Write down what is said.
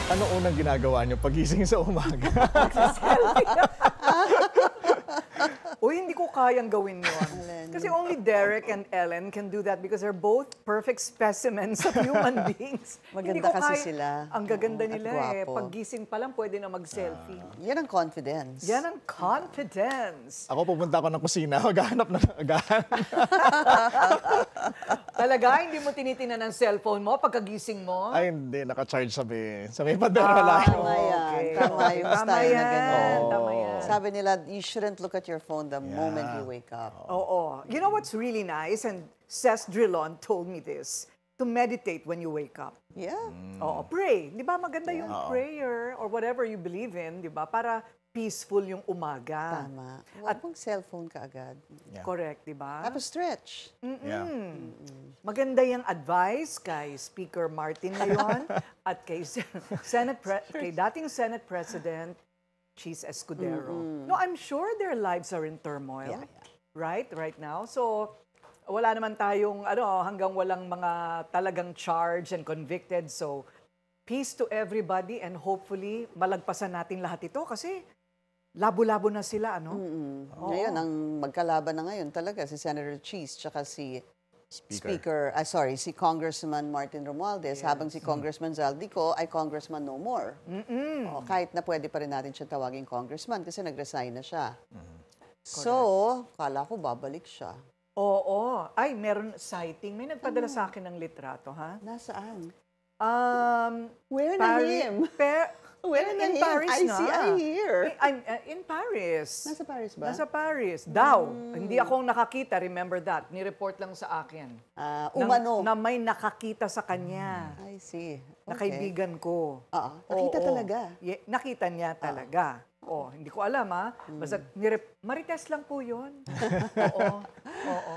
Ano unang ginagawa niyo pagising sa umaga? Uy, hindi ko kayang gawin yun. Alin? Kasi only Derek and Ellen can do that because they're both perfect specimens of human beings. Hindi Maganda ko kasi kaya- sila. Ang gaganda Oo, at nila eh. gwapo. Paggising pa lang, pwede na mag-selfie. Yan ang confidence. Yan ang confidence. Ako pupunta ako ng kusina, maghahanap na ng agahan. Talaga, hindi mo tinitingnan ng cellphone mo pagkagising mo? Ay, hindi, naka-charge sa may pader lang. Tama yan. Okay. Tama yung Tama style na yan. ganyan. Tama yan. Sabi nila, you shouldn't look at your phone the moment you wake up. Oo. You know what's really nice? And Cesc Drilon told me this. To meditate when you wake up. Yeah. Oo, pray. Di ba maganda yung prayer or whatever you believe in, di ba? Para peaceful yung umaga. Tama. At mong cellphone ka agad. Yeah. Correct, di ba? Tapos stretch. Yeah. Maganda yung advice kay Speaker Martin ngayon at kay kay dating Senate President Cheese Escudero. No, I'm sure their lives are in turmoil. Yeah. Right now. So, wala naman tayong hanggang walang mga talagang charged and convicted. So, peace to everybody and hopefully malagpasan natin lahat ito kasi labo-labo na sila, ano? Ngayon, ang magkalaban na ngayon talaga si Senator Cheese tsaka si si Congressman Martin Romualdez, habang si Congressman Zaldico ay Congressman no more. O, kahit na pwede pa rin natin siya tawaging Congressman kasi nag-resign na siya. So, kala ko babalik siya. Oo. Ay, meron sighting. May nagpadala sa akin ng litrato, ha? Nasaan? Where na him? Where na in him? Paris I na. see, I hear. I'm in Paris. Nasa Paris ba? Nasa Paris. Daw. Hindi akong nakakita. Remember that. Ni-report lang sa akin. Umano. Na may nakakita sa kanya. I see. Na kaibigan ko. Oo. Nakita Oo. talaga. Nakita niya talaga. Oh, hindi ko alam ha. Basta Marites lang po 'yon. Oo. Oo.